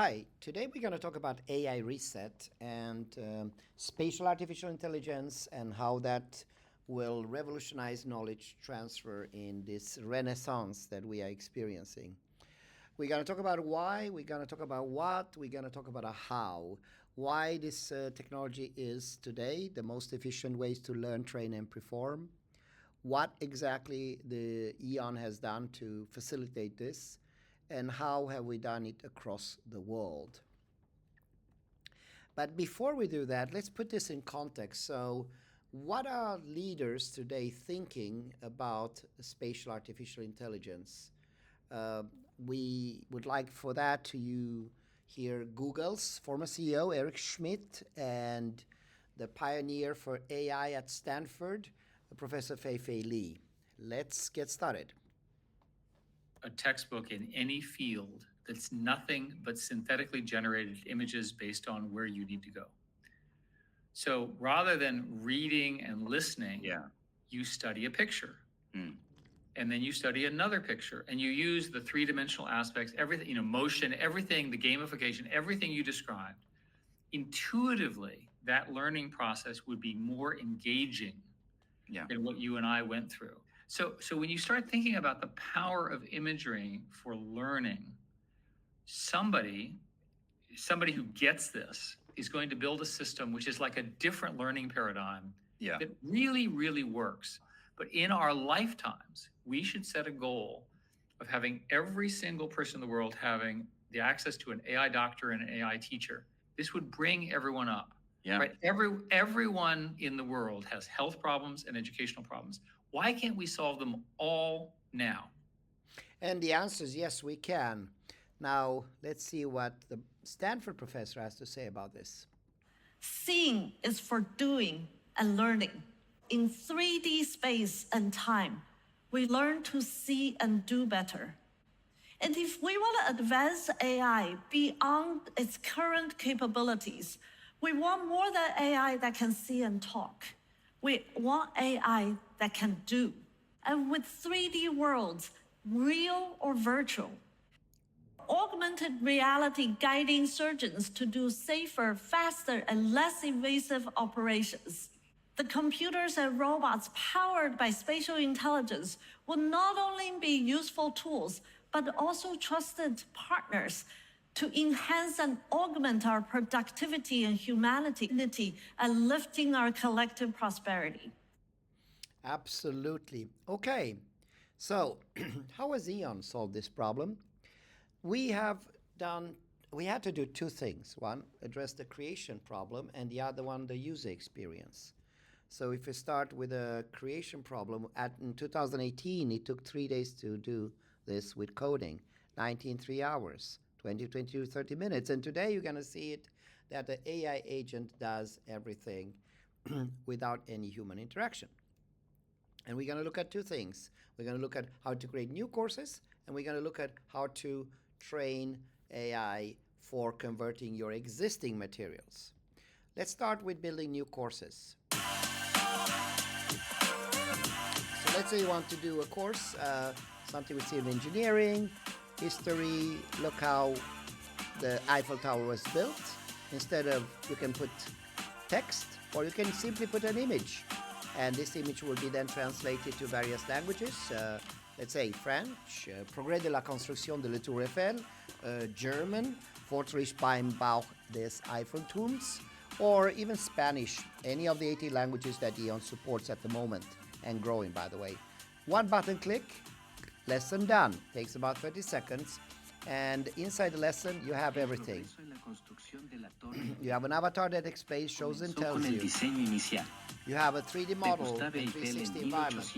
Hi, today we're going to talk about AI reset and spatial artificial intelligence and how that will revolutionize knowledge transfer in this renaissance that we are experiencing. We're going to talk about why, we're going to talk about what, we're going to talk about a how. Why this technology is today the most efficient ways to learn, train, and perform. What exactly the EON has done to facilitate this, and how have we done it across the world. But before we do that, let's put this in context. So, what are leaders today thinking about spatial artificial intelligence? We would like for that to you hear Google's former CEO, Eric Schmidt, and the pioneer for AI at Stanford, Professor Fei-Fei Li. Let's get started. A textbook in any field that's nothing but synthetically generated images based on where you need to go. So rather than reading and listening, you study a picture. And then you study another picture, and you use the three-dimensional aspects, everything, motion, everything, the gamification, everything you described. Intuitively, that learning process would be more engaging than what you and I went through. So when you start thinking about the power of imagery for learning, somebody who gets this is going to build a system which is like a different learning paradigm that really, really works. But in our lifetimes, we should set a goal of having every single person in the world having the access to an AI doctor and an AI teacher. This would bring everyone up. Right? Everyone in the world has health problems and educational problems. Why can't we solve them all now? And the answer is yes, we can. Now, let's see what the Stanford professor has to say about this. Seeing is for doing and learning. In 3D space and time, we learn to see and do better. And if we want to advance AI beyond its current capabilities, we want more than AI that can see and talk. We want AI that can do. And with 3D worlds, real or virtual, augmented reality guiding surgeons to do safer, faster, and less invasive operations. The computers and robots powered by spatial intelligence will not only be useful tools, but also trusted partners to enhance and augment our productivity and humanity and lifting our collective prosperity. Absolutely. Okay, so how has EON solved this problem? We had to do two things. One, address the creation problem, and the other one, the user experience. So if we start with a creation problem, in 2018, it took 3 days to do this with coding, 3 hours. 22, 30 minutes. And today you're going to see it that the AI agent does everything without any human interaction. And we're going to look at two things. We're going to look at how to create new courses, and we're going to look at how to train AI for converting your existing materials. Let's start with building new courses. So let's say you want to do a course, something with civil engineering, history, look how the Eiffel Tower was built. Instead of, you can put text, or you can simply put an image. And this image will be then translated to various languages. Let's say French, Progrès de la construction de la Tour Eiffel, German, Fortschritt beim Bau des Eiffelturms, or even Spanish, any of the 80 languages that EON supports at the moment, and growing, by the way. One button click, lesson done. Takes about 30 seconds. And inside the lesson, you have everything. You have an avatar that explains, shows, and tells you. You have a 3D model and 360 environment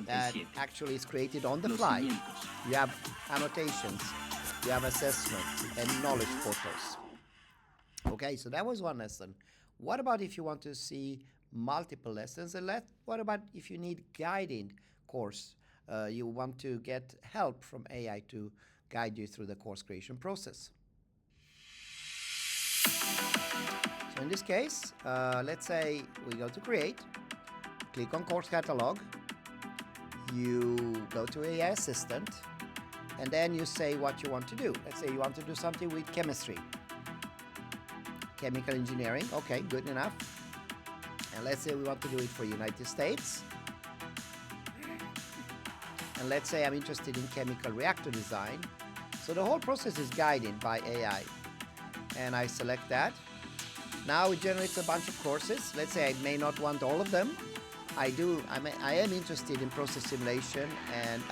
that actually is created on the fly. You have annotations. You have assessments and knowledge portals. Okay, so that was one lesson. What about if you want to see multiple lessons? And what about if you need guiding course? You want to get help from AI to guide you through the course creation process. So in this case, let's say we go to create, click on course catalog, you go to AI assistant, And then you say what you want to do. Let's say you want to do something with chemistry, chemical engineering. Okay, good enough. And let's say we want to do it for United States. And let's say I'm interested in chemical reactor design. So the whole process is guided by AI. And I select that. Now it generates a bunch of courses. Let's say I may not want all of them. I am interested in process simulation and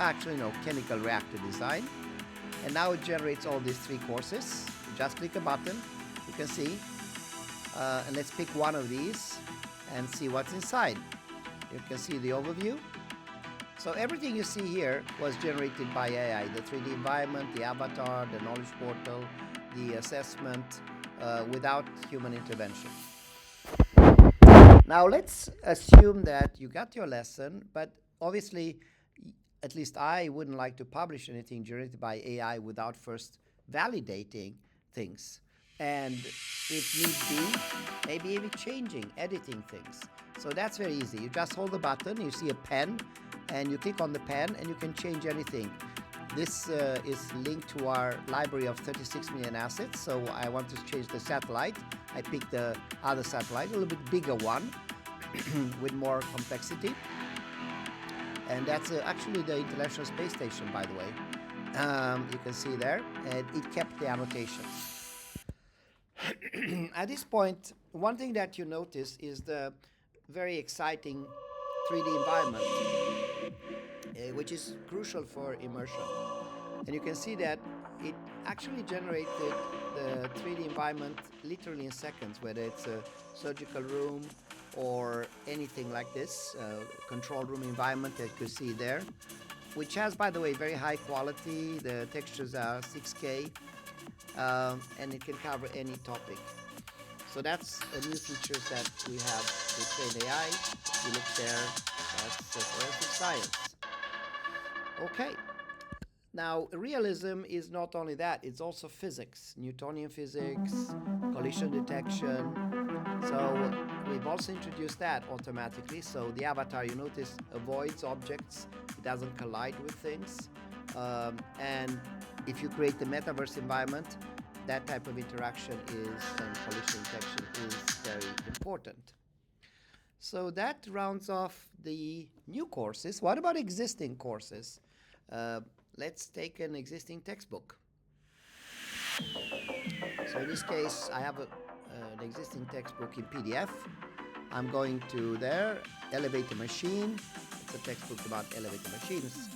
chemical reactor design. And now it generates all these 3 courses. You just click a button, you can see. And let's pick one of these and see what's inside. You can see the overview. So everything you see here was generated by AI. The 3D environment, the avatar, the knowledge portal, the assessment, without human intervention. Now let's assume that you got your lesson, but obviously, at least I wouldn't like to publish anything generated by AI without first validating things. And if need be, maybe even changing, editing things. So that's very easy. You just hold the button, you see a pen, and you click on the pen and you can change anything. This is linked to our library of 36 million assets. So I want to change the satellite. I pick the other satellite, a little bit bigger one with more complexity. And that's actually the International Space Station, by the way. You can see there, and it kept the annotations. At this point, one thing that you notice is the very exciting 3D environment, which is crucial for immersion. And you can see that it actually generated the 3D environment literally in seconds, whether it's a surgical room or anything like this, control room environment that you can see there, which has, by the way, very high quality. The textures are 6K, and it can cover any topic. So that's a new feature that we have with Train AI. If you look there, that's forensic science. Okay. Now, realism is not only that, it's also physics, Newtonian physics, collision detection. So we've also introduced that automatically. So the avatar, you notice, avoids objects. It doesn't collide with things. And if you create the metaverse environment, that type of interaction and collision detection is very important. So that rounds off the new courses. What about existing courses? Let's take an existing textbook. So in this case, I have an existing textbook in PDF. I'm going to there, elevator machine. It's a textbook about elevator machines.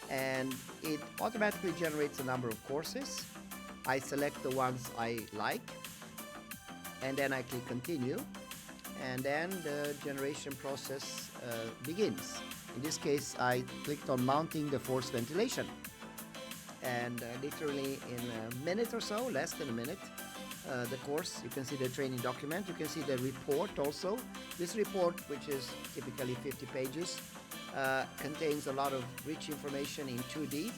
And it automatically generates a number of courses. I select the ones I like, and then I click continue. And then the generation process begins. In this case, I clicked on mounting the forced ventilation. And literally in a minute or so, less than a minute, the course, you can see the training document, you can see the report also. This report, which is typically 50 pages, contains a lot of rich information in 2D.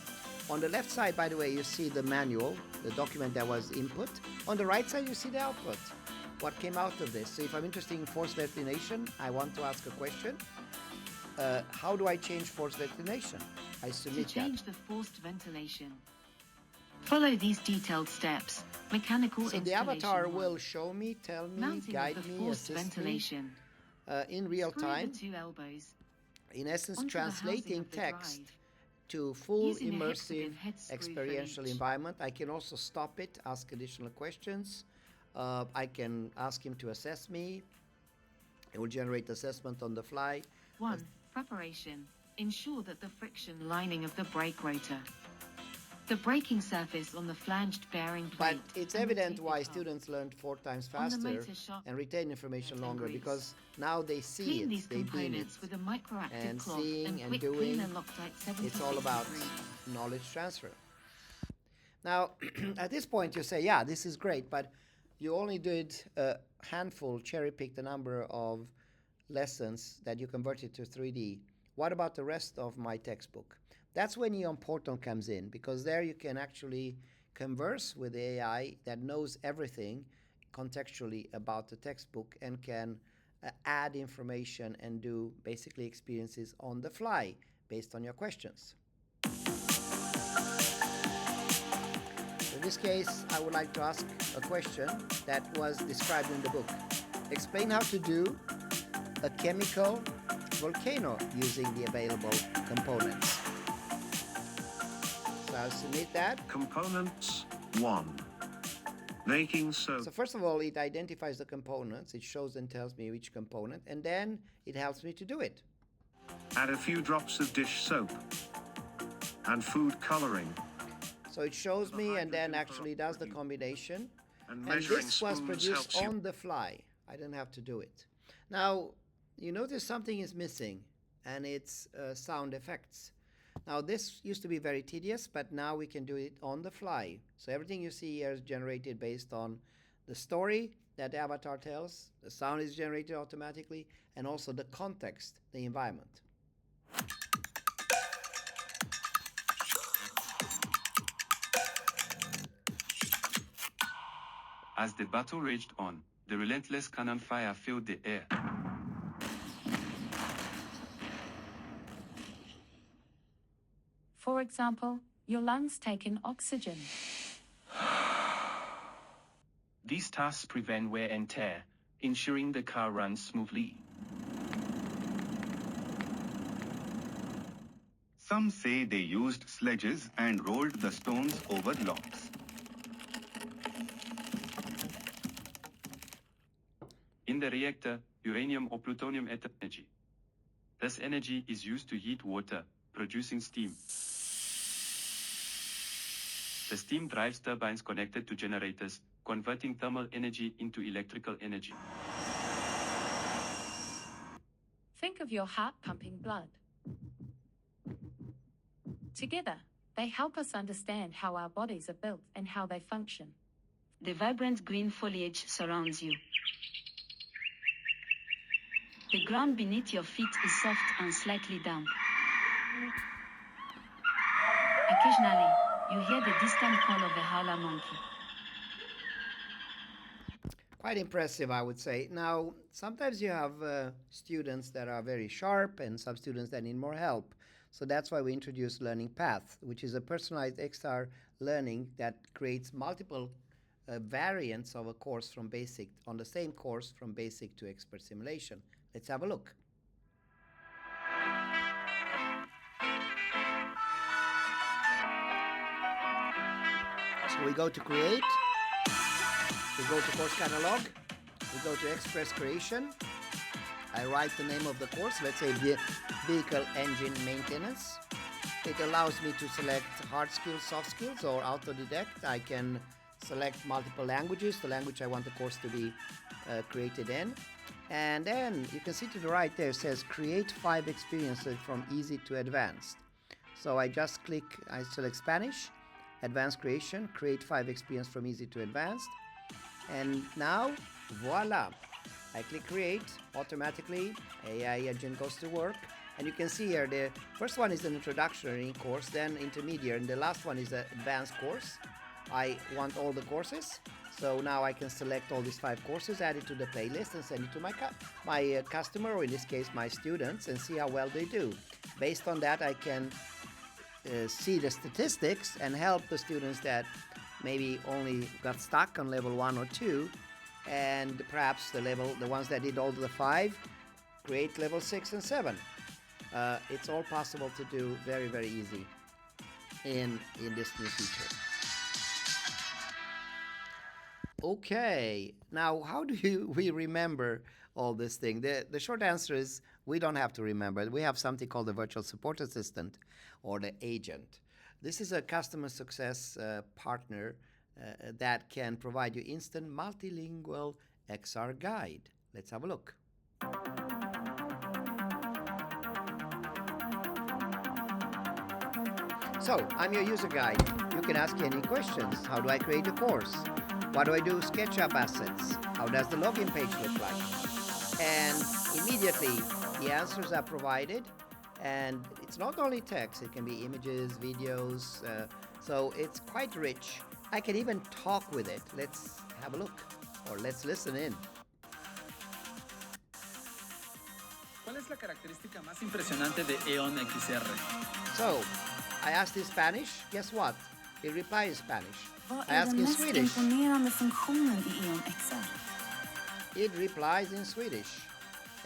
On the left side, by the way, you see the manual, the document that was input. On the right side, you see the output, what came out of this. So if I'm interested in forced ventilation, I want to ask a question. How do I change forced ventilation? I submit To change that. the forced ventilation, follow these detailed steps. Mechanical So installation. the avatar 1. will show me, tell me, Mounting guide of the me, forced assist ventilation. me in real Screw time. the 2 elbows In essence, onto the housing translating of the text drive. to full Using a immersive hexagon head screw for experiential each. environment. I can also stop it, ask additional questions. I can ask him to assess me. It will generate assessment on the fly. 1. Preparation. Ensure that the friction lining of the brake rotor, the braking surface on the flanged bearing But plate, it's and the evident tapered why hub. students learned 4 times On the faster motor shaft and retain information and longer grease. because now they see Clean it, these they beam it. components with a microactive And cloth seeing and and quick doing, cleaner Loctite 70 It's all about 63. knowledge transfer. Now, at this point, you say, yeah, this is great, but you only did a handful, cherry-picked a number of lessons that you converted to 3D. What about the rest of my textbook? That's when EON Portal comes in, because there you can actually converse with the AI that knows everything contextually about the textbook and can add information and do basically experiences on the fly based on your questions. this case, I would like to ask a question that was described in the book. Explain how to do a chemical volcano using the available components. So I'll submit that. Components 1. Making soap. So first of all, it identifies the components. It shows and tells me which component, and then it helps me to do it. Add a few drops of dish soap and food coloring. So it shows me and then actually does the combination. And And measuring this was spoons produced helps you. on the fly. I didn't have to do it. Now, you notice something is missing, and it's sound effects. Now, this used to be very tedious, but now we can do it on the fly. So everything you see here is generated based on the story that the avatar tells, the sound is generated automatically, and also the context, the environment. As the battle raged on, the relentless cannon fire filled the air. For example, your lungs take in oxygen. These tasks prevent wear and tear, ensuring the car runs smoothly. Some say they used sledges and rolled the stones over logs. In the reactor, uranium or plutonium atom energy. This energy is used to heat water, producing steam. The steam drives turbines connected to generators, converting thermal energy into electrical energy. Think of your heart pumping blood. Together, they help us understand how our bodies are built and how they function. The vibrant green foliage surrounds you. The ground beneath your feet is soft and slightly damp. Occasionally, you hear the distant call of a howler monkey. Quite impressive, I would say. Now, sometimes you have students that are very sharp and some students that need more help. So that's why we introduced Learning Path, which is a personalized XR learning that creates multiple variants of a course from basic, on the same course from basic to expert simulation. Let's have a look. So we go to create, we go to course catalog, we go to express creation. I write the name of the course, let's say vehicle engine maintenance. It allows me to select hard skills, soft skills, or autodidact. I can select multiple languages, the language I want the course to be created in. And then you can see to the right there, it says create 5 experiences from easy to advanced. So I just click, I select Spanish, advanced creation, create 5 experiences from easy to advanced. And now, voila, I click create, automatically AI agent goes to work. And you can see here, the first one is an introductory course, then intermediate, and the last one is an advanced course. I want all the courses. So now I can select all these 5 courses, add it to the playlist, and send it to my customer, or in this case, my students, and see how well they do. Based on that, I can see the statistics and help the students that maybe only got stuck on level 1 or 2, and perhaps the ones that did all the 5, create level 6 and 7. It's all possible to do very, very easy in this new feature. Okay, now how do we remember all this thing? The short answer is we don't have to remember. We have something called the virtual support assistant or the agent. This is a customer success partner that can provide you instant multilingual XR guide. Let's have a look. So, I'm your user guide. You can ask any questions. How do I create a course? What do I do with SketchUp assets? How does the login page look like? And immediately the answers are provided, and it's not only text, it can be images, videos, so it's quite rich. I can even talk with it. Let's have a look, or let's listen in. ¿Cuál es la característica más impresionante de EON XR? So, I asked in Spanish, guess what? It replies in Spanish. Vad I är ask den in mest Swedish. imponerande funktionen i EON XR? It replies in Swedish,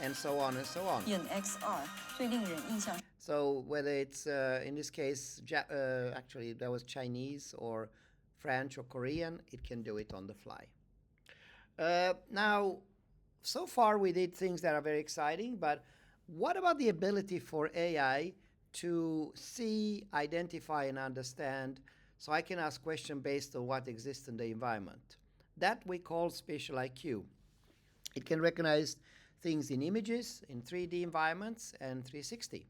and so on and so on. EON XR 最令人印象 So whether it's in this case, actually that was Chinese or French or Korean, it can do it on the fly. Now, so far we did things that are very exciting, but what about the ability for AI to see, identify, and understand, so I can ask questions based on what exists in the environment? That we call spatial IQ. It can recognize things in images, in 3D environments, and 360.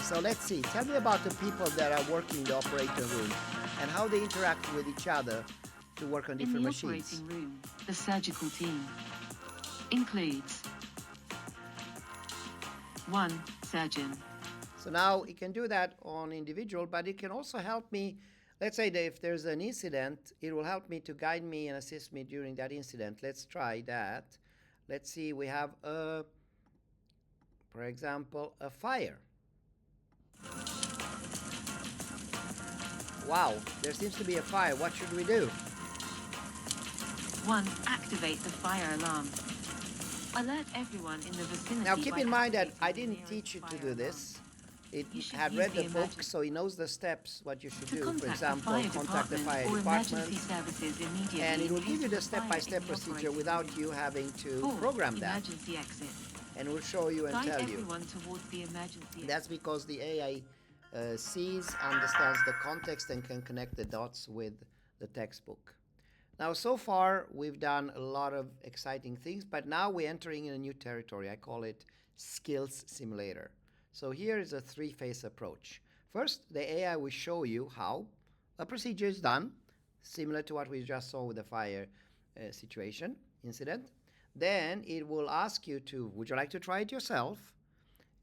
So let's see. Tell me about the people that are working in the operating room and how they interact with each other to work on different machines. In the operating room, the surgical team includes 1 surgeon. So now it can do that on individual, but it can also help me. Let's say that if there's an incident, it will help me to guide me and assist me during that incident. Let's try that. Let's see, we have for example, a fire. Wow, there seems to be a fire. What should we do? 1. Activate the fire alarm. Alert everyone in the vicinity. Now keep by in mind that activating I the didn't nearest teach you to fire do alarm. this. It You should had use read the the book, emergency- so it knows the steps, what you should To do. For contact example, the fire contact the department fire or department. emergency services immediately. And it will in give you case the of fire step-by-step in the procedure operating without room. you having to 4. program that. Emergency exit. And it will show you and Guide tell you. everyone towards the emergency That's because the AI sees, understands the context, and can connect the dots with the textbook. Now, so far, we've done a lot of exciting things, but now we're entering in a new territory. I call it skills simulator. So here is a 3-phase approach. First, the AI will show you how a procedure is done, similar to what we just saw with the fire situation, incident. Then it will ask you to, would you like to try it yourself?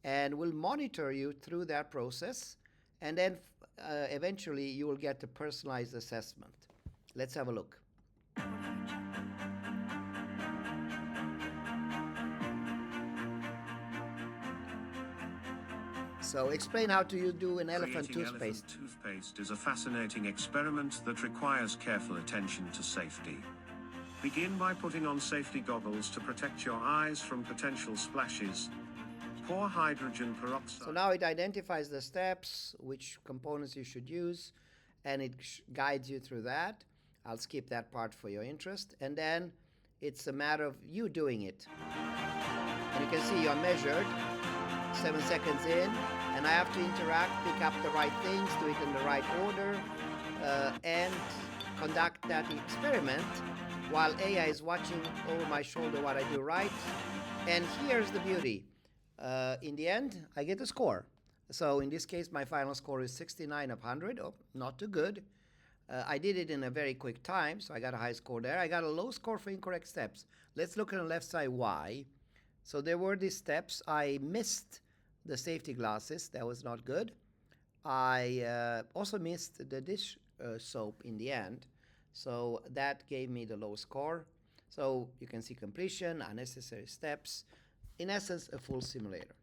And will monitor you through that process. And then eventually you will get a personalized assessment. Let's have a look. So explain how you do an elephant Creating toothpaste. elephant toothpaste is a fascinating experiment that requires careful attention to safety. Begin by putting on safety goggles to protect your eyes from potential splashes. Pour hydrogen peroxide. So now it identifies the steps, which components you should use, and it guides you through that. I'll skip that part for your interest. And then it's a matter of you doing it. And you can see you're measured, 7 seconds in, and I have to interact, pick up the right things, do it in the right order, and conduct that experiment while AI is watching over my shoulder what I do right. And here's the beauty. In the end, I get a score. So in this case, my final score is 69 of 100. Oh, not too good. I did it in a very quick time, so I got a high score there. I got a low score for incorrect steps. Let's look on the left side why. So there were these steps. I missed the safety glasses. That was not good. I also missed the dish soap in the end. So that gave me the low score. So you can see completion, unnecessary steps. In essence, a full simulator.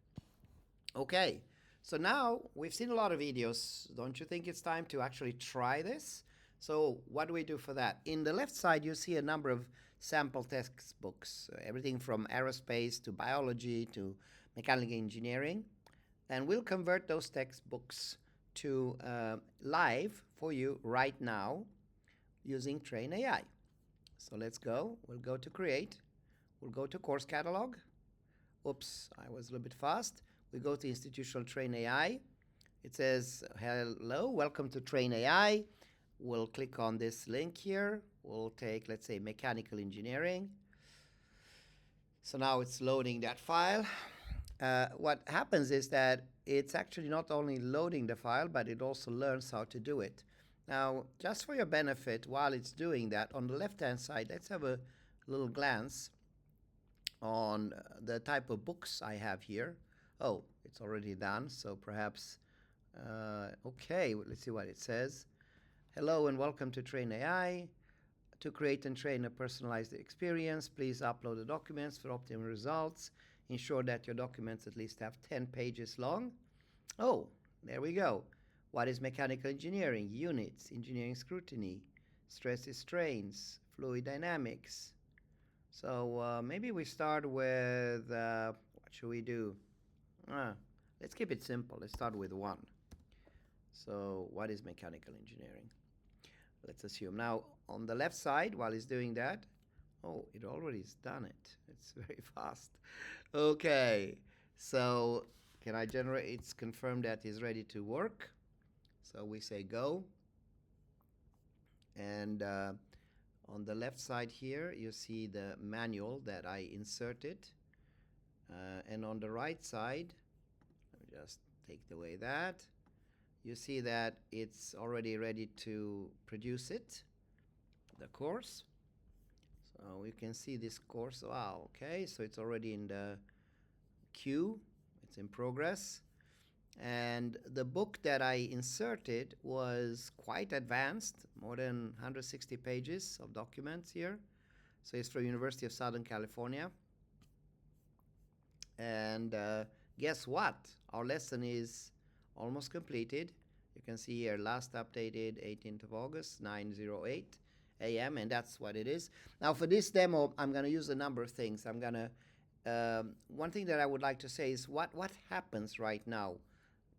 Okay, so now we've seen a lot of videos. Don't you think it's time to actually try this? So what do we do for that? In the left side, you see a number of sample textbooks, everything from aerospace to biology to mechanical engineering. And we'll convert those textbooks to live for you right now using Train AI. So let's go. We'll go to Create. We'll go to Course Catalog. Oops, I was a little bit fast. We go to Institutional Train AI. It says, hello, welcome to Train AI. We'll click on this link here. We'll take, let's say, mechanical engineering. So now it's loading that file. What happens is that it's actually not only loading the file, but it also learns how to do it. Now, just for your benefit, while it's doing that, on the left-hand side, let's have a little glance on the type of books I have here. Oh, it's already done, so perhaps, okay, let's see what it says. Hello and welcome to Train AI. To create and train a personalized experience, please upload the documents for optimal results. ensure that your documents at least have 10 pages long. Oh, there we go. What is mechanical engineering? Units, engineering scrutiny, stresses, strains, fluid dynamics. So maybe we start with, what should we do? Let's keep it simple. Let's start with 1. So what is mechanical engineering? Let's assume. Now, on the left side, while he's doing that, oh, it already has done it. It's very fast. Okay, so can I generate? It's confirmed that it's ready to work. So we say go. And on the left side here, you see the manual that I inserted. And on the right side, let me just take away that. You see that it's already ready to produce it, the course. So you can see this course. Wow, okay, so it's already in the queue. It's in progress. And the book that I inserted was quite advanced, more than 160 pages of documents here. So it's from University of Southern California. And guess what? Our lesson is almost completed. You can see here, last updated 18th of August, 9:08 a.m., and that's what it is. Now, for this demo, I'm going to use a number of things. I'm going to, one thing that I would like to say is what happens right now.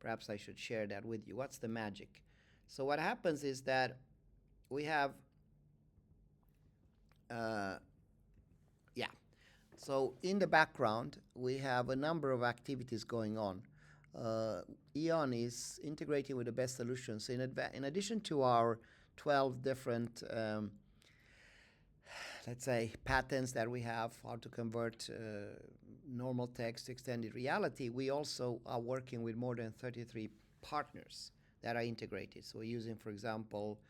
Perhaps I should share that with you. What's the magic? So what happens is that we have, so in the background, we have a number of activities going on. EON is integrating with the best solutions. In addition to our 12 different, let's say, patents that we have, how to convert normal text to extended reality, we also are working with more than 33 partners that are integrated. So we're using, for example,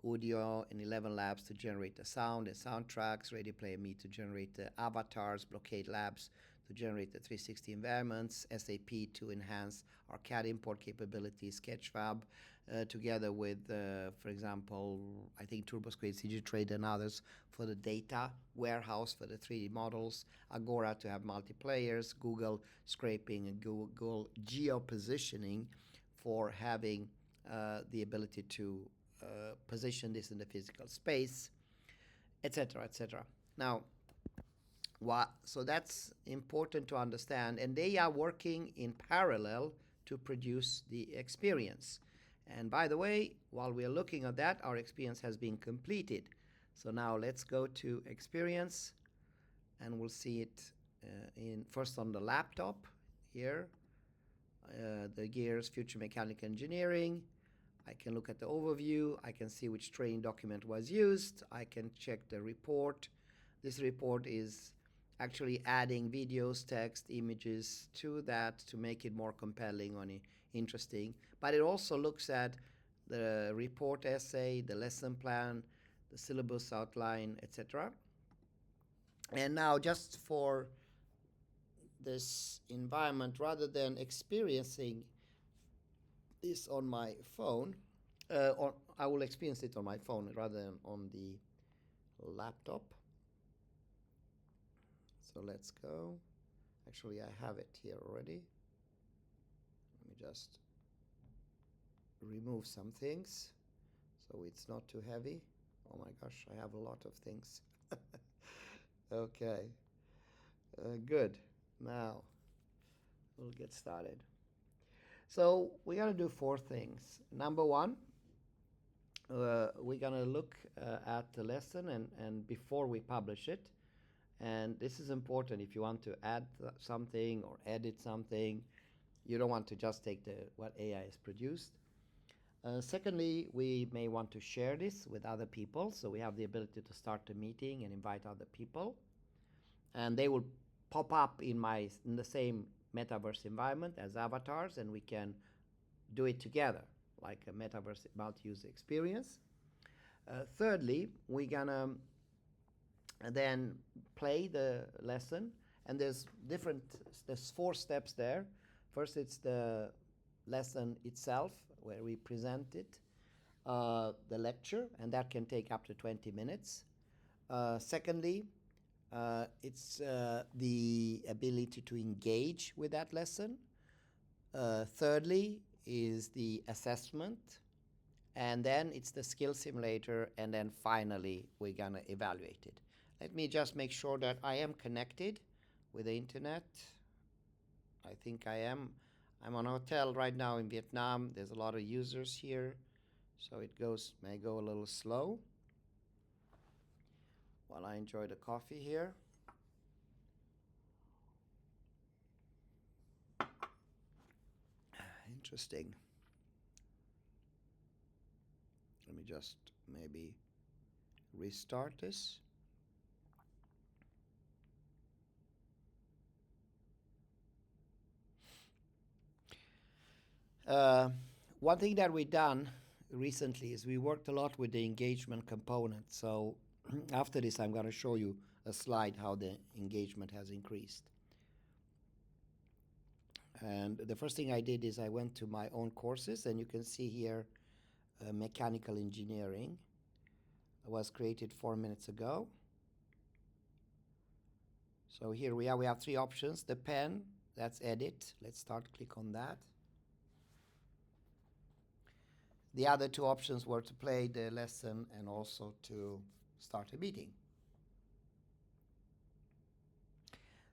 Audio and 11 Labs to generate the sound and soundtracks, Ready Player Me to generate the avatars, Blockade Labs to generate the 360 environments, SAP to enhance our CAD import capabilities, Sketchfab together with, for example, I think TurboSquid, CGTrade and others for the data warehouse for the 3D models, Agora to have multiplayers, Google scraping and Google geopositioning for having the ability to position this in the physical space, etc., etc. Now, so that's important to understand, and they are working in parallel to produce the experience. And by the way, while we are looking at that, our experience has been completed. So now let's go to experience, and we'll see it in first on the laptop here, the gears, future mechanical engineering. I can look at the overview. I can see which training document was used. I can check the report. This report is actually adding videos, text, images to that to make it more compelling or interesting. But it also looks at the report essay, the lesson plan, the syllabus outline, etc. And now just for this environment, rather than experiencing this on my phone, or I will experience it on my phone rather than on the laptop. So let's go. Actually, I have it here already. Let me just remove some things so it's not too heavy. Oh my gosh, I have a lot of things. Okay, good. Now we'll get started. So we're going to do 4 things. Number 1, we're going to look at the lesson and before we publish it. And this is important if you want to add something or edit something. You don't want to just take what AI has produced. Secondly, we may want to share this with other people. So we have the ability to start a meeting and invite other people. And they will pop up in the same metaverse environment as avatars, and we can do it together like a metaverse multi-user experience. Thirdly, we're gonna then play the lesson, and there's 4 steps there. First, it's the lesson itself where we present it, the lecture, and that can take up to 20 minutes. Secondly, It's the ability to engage with that lesson. Thirdly is the assessment. And then it's the skill simulator. And then finally, we're going to evaluate it. Let me just make sure that I am connected with the internet. I think I am. I'm on a hotel right now in Vietnam. There's a lot of users here. So it may go a little slow while I enjoy the coffee here. Interesting. Let me just maybe restart this. One thing that we've done recently is we worked a lot with the engagement component. So after this, I'm going to show you a slide how the engagement has increased. And the first thing I did is I went to my own courses, and you can see here mechanical engineering. It was created 4 minutes ago. So here we are. We have three options. The pen, that's edit. Let's click on that. The other two options were to play the lesson and also to start a meeting.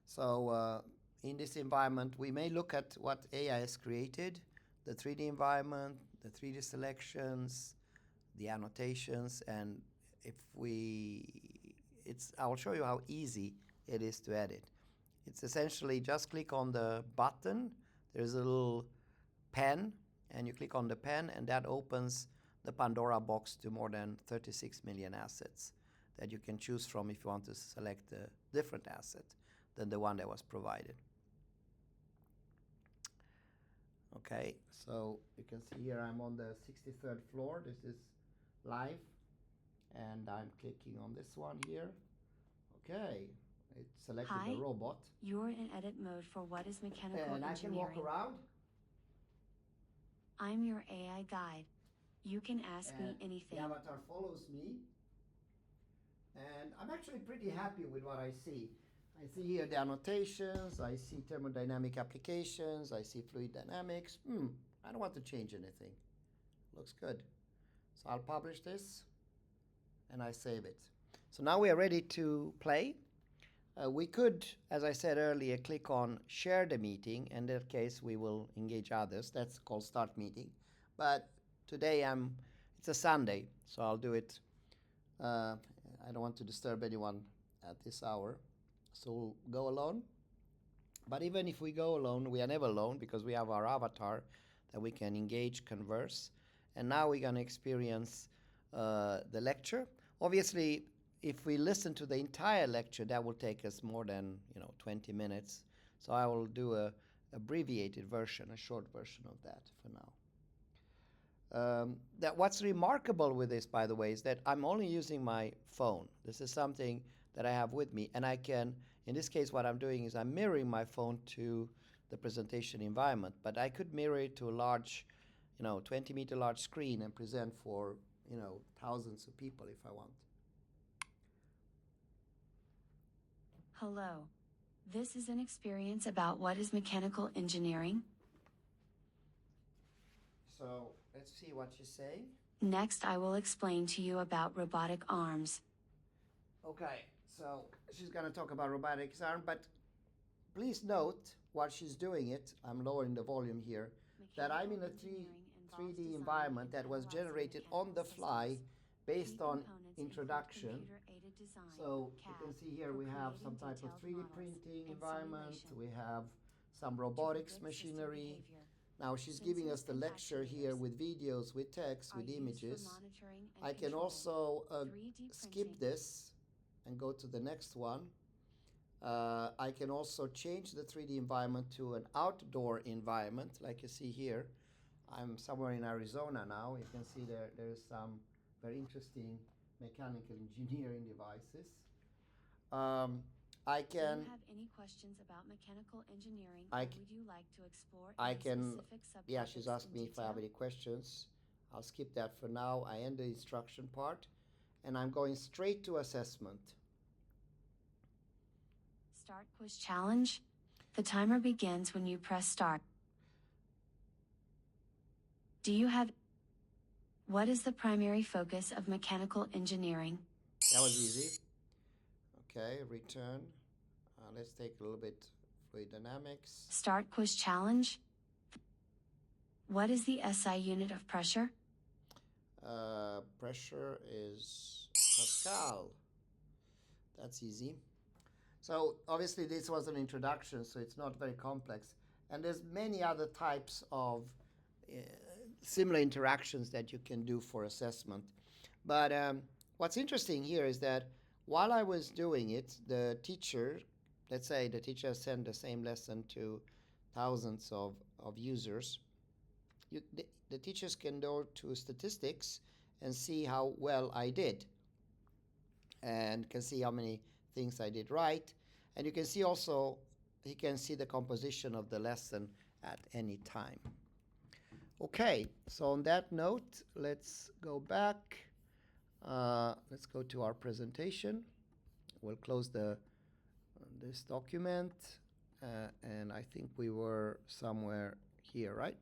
So in this environment, we may look at what AI has created, the 3D environment, the 3D selections, the annotations, and I'll show you how easy it is to edit. It's essentially just click on the button. There's a little pen, and you click on the pen, and that opens the Pandora box to more than 36 million assets that you can choose from if you want to select a different asset than the one that was provided. Okay, so you can see here I'm on the 63rd floor. This is live, and I'm clicking on this one here. Okay, it selected the robot. You're in edit mode for what is mechanical and engineering. I can walk around. I'm your AI guide. You can ask me anything. The avatar follows me, and I'm actually pretty happy with what I see. I see here the annotations, I see thermodynamic applications, I see fluid dynamics. I don't want to change anything. Looks good. So I'll publish this, and I save it. So now we are ready to play. We could, as I said earlier, click on share the meeting. In that case, we will engage others. That's called start meeting. But today it's a Sunday, so I'll do it. I don't want to disturb anyone at this hour. So we'll go alone. But even if we go alone, we are never alone because we have our avatar that we can engage, converse. And now we're going to experience the lecture. Obviously, if we listen to the entire lecture, that will take us more than 20 minutes. So I will do a abbreviated version, a short version of that for now. What's remarkable with this, by the way, is that I'm only using my phone. This is something that I have with me, and I can, in this case, what I'm doing is I'm mirroring my phone to the presentation environment, but I could mirror it to a large, 20-meter large screen and present for, thousands of people if I want. Hello. This is an experience about what is mechanical engineering. So let's see what she's saying. Next, I will explain to you about robotic arms. Okay, so she's going to talk about robotic arm, but please note while she's doing it, I'm lowering the volume here, that I'm in a 3D environment that was generated on the fly based on introduction. So you can see here we have some type of 3D printing environment, we have some robotics machinery. Now she's giving us the lecture here with videos, with text, with images. I can also skip this and go to the next one. I can also change the 3D environment to an outdoor environment, like you see here. I'm somewhere in Arizona now. You can see there's some very interesting mechanical engineering devices. I can. Do you have any questions about mechanical engineering, or would you like to explore specific subtopics? Yeah, she's asked me if I have any questions. I'll skip that for now. I end the instruction part, and I'm going straight to assessment. Start quiz challenge. The timer begins when you press start. Do you have... What is the primary focus of mechanical engineering? That was easy. Okay, return. Let's take a little bit fluid dynamics. Start quiz challenge. What is the SI unit of pressure? Pressure is Pascal. That's easy. So obviously this was an introduction, so it's not very complex. And there's many other types of similar interactions that you can do for assessment. But what's interesting here is that while I was doing it, the teacher, let's say the teacher sent the same lesson to thousands of users, the teachers can go to statistics and see how well I did, and can see how many things I did right. And you can see also, he can see the composition of the lesson at any time. Okay, so on that note, let's go back. Let's go to our presentation. We'll close this document, and I think we were somewhere here, right?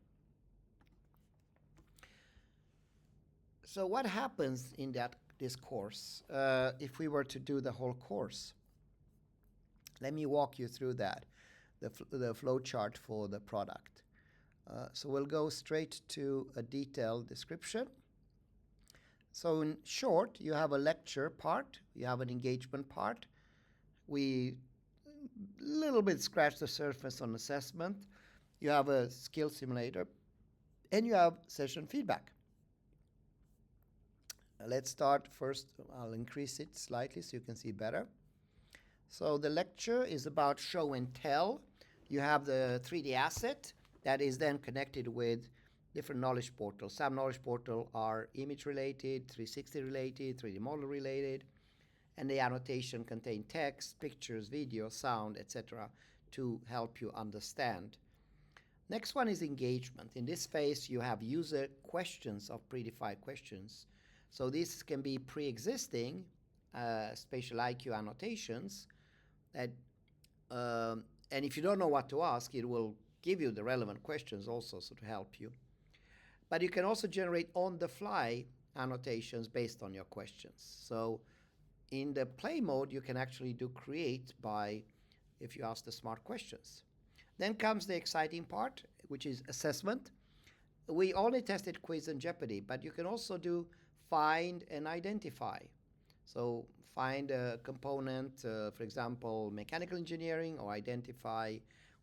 So what happens in this course if we were to do the whole course? Let me walk you through that, the flow chart for the product. So we'll go straight to a detailed description. So in short, you have a lecture part, you have an engagement part. We little bit scratch the surface on assessment. You have a skill simulator, and you have session feedback. Let's start first. I'll increase it slightly so you can see better. So the lecture is about show and tell. You have the 3D asset that is then connected with different knowledge portals. Some knowledge portals are image related, 360 related, 3D model related, and the annotation contain text, pictures, video, sound, etc. to help you understand. Next one is engagement. In this phase, you have user questions of predefined questions. So this can be pre-existing spatial IQ annotations that, and if you don't know what to ask, it will give you the relevant questions also, so to help you. But you can also generate on-the-fly annotations based on your questions. So in the play mode, you can actually do create by, if you ask the smart questions. Then comes the exciting part, which is assessment. We only tested quiz and Jeopardy, but you can also do find and identify. So find a component, for example, mechanical engineering, or identify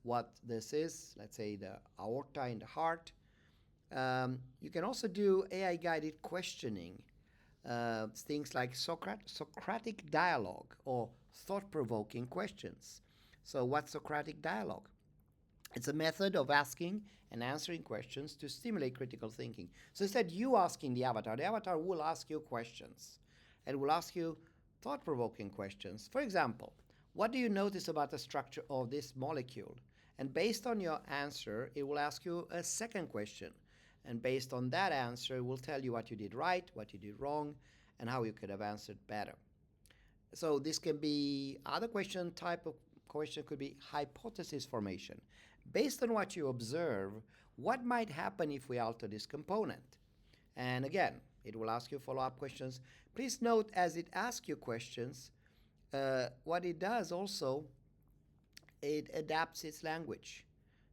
what this is, let's say the aorta in the heart. You can also do AI-guided questioning, things like Socratic dialogue or thought-provoking questions. So what's Socratic dialogue? It's a method of asking and answering questions to stimulate critical thinking. So instead you asking the avatar will ask you questions and will ask you thought-provoking questions. For example, what do you notice about the structure of this molecule? And based on your answer, it will ask you a second question. And based on that answer, it will tell you what you did right, what you did wrong, and how you could have answered better. So this can be, other question type of question could be hypothesis formation. Based on what you observe, what might happen if we alter this component? And again, it will ask you follow-up questions. Please note, as it asks you questions, what it does also, it adapts its language.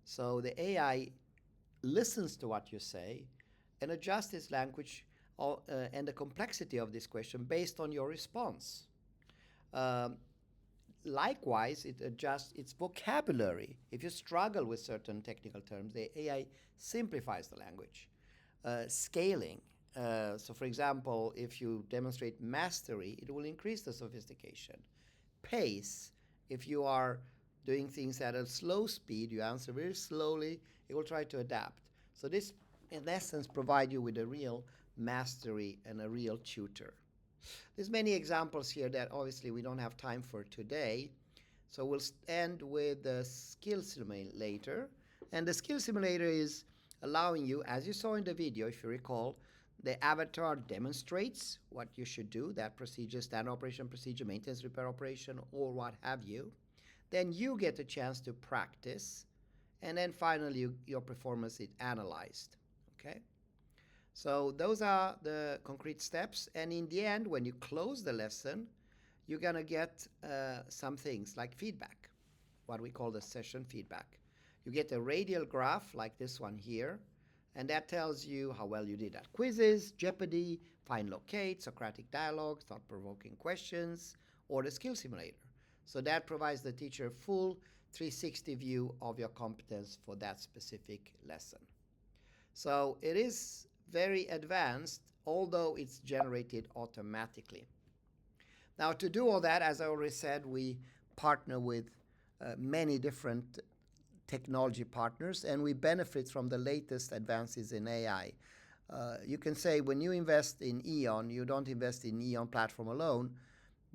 So the AI listens to what you say and adjusts its language and the complexity of this question based on your response. Likewise, it adjusts its vocabulary. If you struggle with certain technical terms, the AI simplifies the language. Scaling. So for example, if you demonstrate mastery, it will increase the sophistication. Pace. If you are doing things at a slow speed, you answer very slowly, it will try to adapt. So this, in essence, provides you with a real mastery and a real tutor. There's many examples here that obviously we don't have time for today. So we'll end with the skill simulator. And the skill simulator is allowing you, as you saw in the video, if you recall, the avatar demonstrates what you should do, that procedure, standard operation procedure, maintenance repair operation, or what have you. Then you get a chance to practice, and then finally your performance is analyzed. Okay? So those are the concrete steps, and in the end, when you close the lesson, you're going to get some things like feedback, what we call the session feedback. You get a radial graph like this one here, and that tells you how well you did at quizzes, Jeopardy, Find Locate, Socratic dialogue, thought-provoking questions, or the skill simulator. So that provides the teacher a full 360 view of your competence for that specific lesson. So it is very advanced, although it's generated automatically. Now, to do all that, as I already said, we partner with many different technology partners, and we benefit from the latest advances in AI. You can say when you invest in EON, you don't invest in EON platform alone.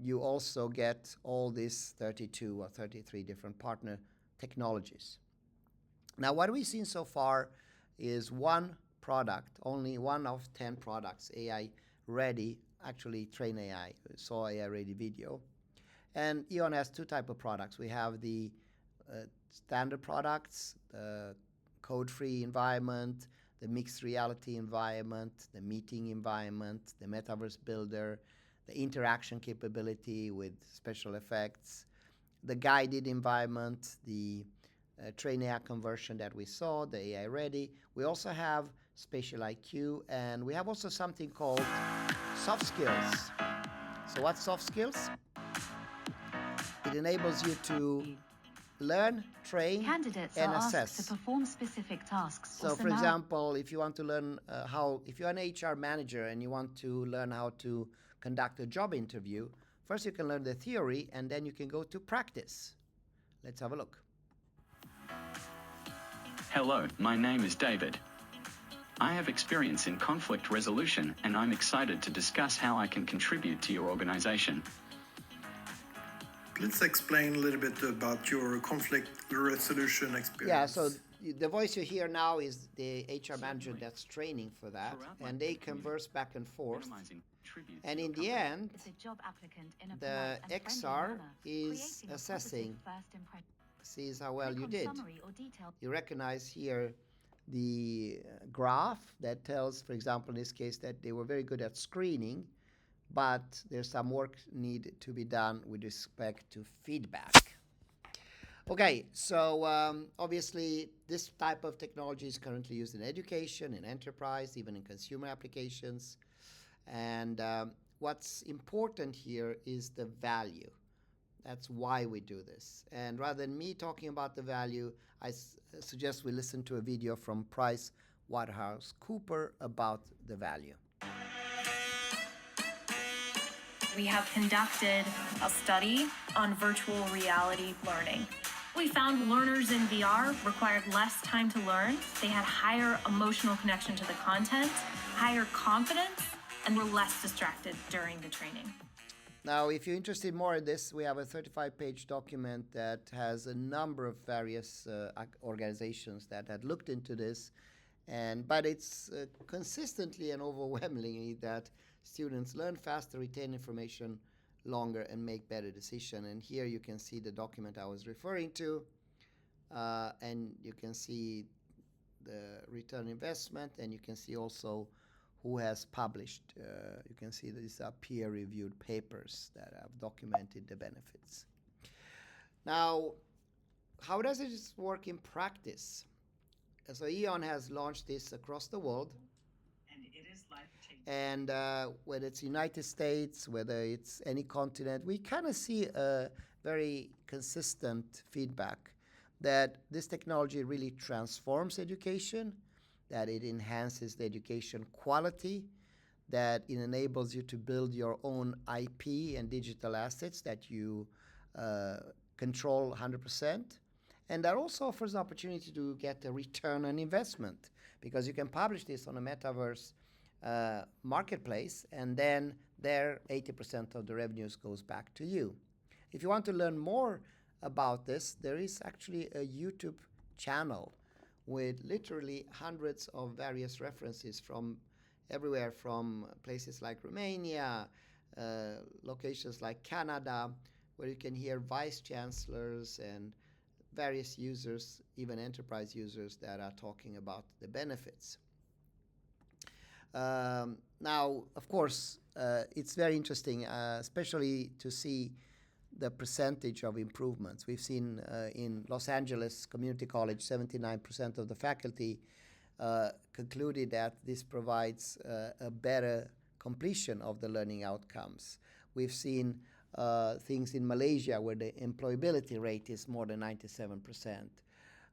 You also get all these 32 or 33 different partner technologies. Now, what we've seen so far is one product, only one of 10 products, AI ready, actually train AI, saw AI ready video. And EON has two types of products. We have the standard products, the code-free environment, the mixed reality environment, the meeting environment, the metaverse builder, the interaction capability with special effects, the guided environment, the train AI conversion that we saw, the AI ready. We also have spatial IQ, and we have also something called soft skills. So what's soft skills? It enables you to learn, train, Candidates and are assess. asked to perform specific tasks. So, for example, if you want to learn if you're an HR manager and you want to learn how to conduct a job interview, first you can learn the theory, and then you can go to practice. Let's have a look. Hello, my name is David. I have experience in conflict resolution, and I'm excited to discuss how I can contribute to your organization. Let's explain a little bit about your conflict resolution experience. Yeah, so the voice you hear now is the HR manager that's training for that, and they converse back and forth. And in the end, the XR is assessing, sees how well you did. You recognize here the graph that tells, for example, in this case, that they were very good at screening, but there's some work need to be done with respect to feedback. Okay, so obviously this type of technology is currently used in education, in enterprise, even in consumer applications. And what's important here is the value. That's why we do this. And rather than me talking about the value, I suggest we listen to a video from PricewaterhouseCoopers about the value. We have conducted a study on virtual reality learning. We found learners in VR required less time to learn. They had higher emotional connection to the content, higher confidence, and were less distracted during the training. Now, if you're interested more in this, we have a 35-page document that has a number of various organizations that had looked into this, but it's consistently and overwhelmingly that students learn faster, retain information longer, and make better decisions. And here you can see the document I was referring to, and you can see the return on investment, and you can see also who has published. You can see these are peer-reviewed papers that have documented the benefits. Now, how does it work in practice? So EON has launched this across the world. And it is life-changing. And whether it's United States, whether it's any continent, we kind of see a very consistent feedback that this technology really transforms education, that it enhances the education quality, that it enables you to build your own IP and digital assets that you control 100%. And that also offers an opportunity to get a return on investment, because you can publish this on a metaverse marketplace, and then there 80% of the revenues goes back to you. If you want to learn more about this, there is actually a YouTube channel with literally hundreds of various references from everywhere, from places like Romania, locations like Canada, where you can hear vice chancellors and various users, even enterprise users, that are talking about the benefits. Now, of course, it's very interesting, especially to see the percentage of improvements. We've seen in Los Angeles Community College, 79% of the faculty concluded that this provides a better completion of the learning outcomes. We've seen things in Malaysia where the employability rate is more than 97%.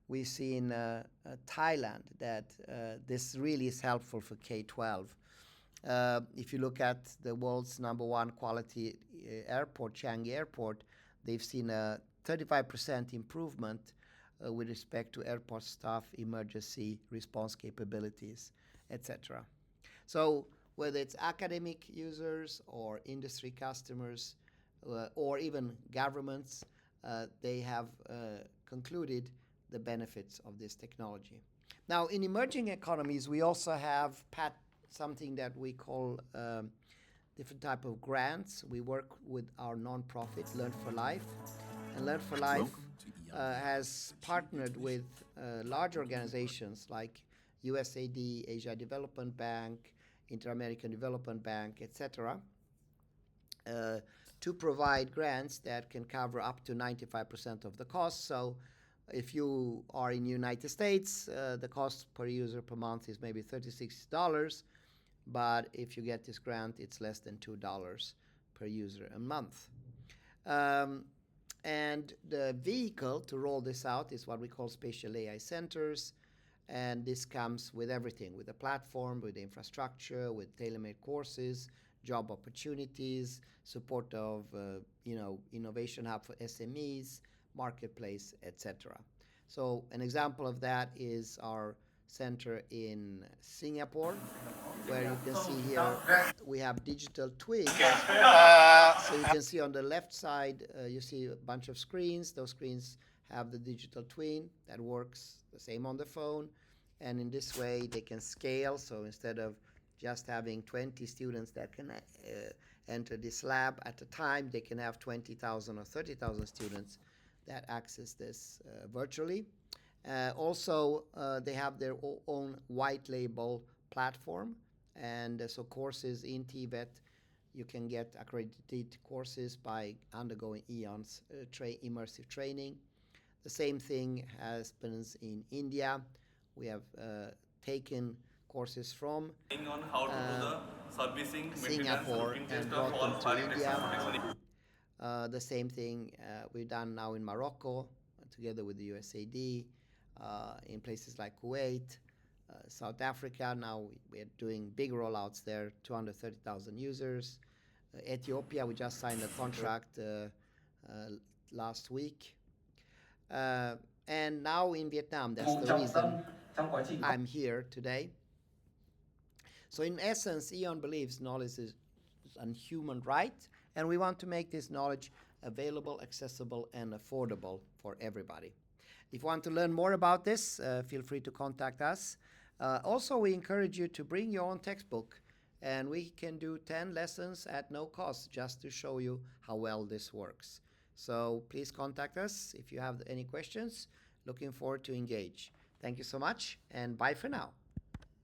We've seen Thailand that this really is helpful for K-12. If you look at the world's #1 quality airport, Changi Airport, they've seen a 35% improvement with respect to airport staff, emergency response capabilities, etc. So whether it's academic users or industry customers or even governments, they have concluded the benefits of this technology. Now, in emerging economies, we also have something that we call different type of grants. We work with our nonprofit, Learn for Life. And Learn for Life has partnered with large organizations like USAID, Asia Development Bank, Inter-American Development Bank, etc., to provide grants that can cover up to 95% of the cost. So if you are in the United States, the cost per user per month is maybe $36, but if you get this grant, it's less than $2 per user a month. And the vehicle to roll this out is what we call Spatial AI Centers, and this comes with everything, with the platform, with the infrastructure, with tailor-made courses, job opportunities, support of innovation hub for SMEs, marketplace, etc. So an example of that is our center in Singapore, where you can see here we have digital twins. So you can see on the left side, you see a bunch of screens. Those screens have the digital twin that works the same on the phone. And in this way, they can scale. So instead of just having 20 students that can enter this lab at a time, they can have 20,000 or 30,000 students that access this virtually. Also, they have their own white label platform. And so courses in Tibet, you can get accredited courses by undergoing EON's immersive training. The same thing happens in India. We have taken courses from Singapore and brought them to India. The same thing we've done now in Morocco, together with the USAID, in places like Kuwait, South Africa. Now we're doing big rollouts there, 230,000 users. Ethiopia, we just signed a contract last week. And now in Vietnam, that's the reason I'm here today. So in essence, EON believes knowledge is a human right, and we want to make this knowledge available, accessible, and affordable for everybody. If you want to learn more about this, feel free to contact us. Also, we encourage you to bring your own textbook, and we can do 10 lessons at no cost just to show you how well this works. So please contact us if you have any questions. Looking forward to engage. Thank you so much, and bye for now.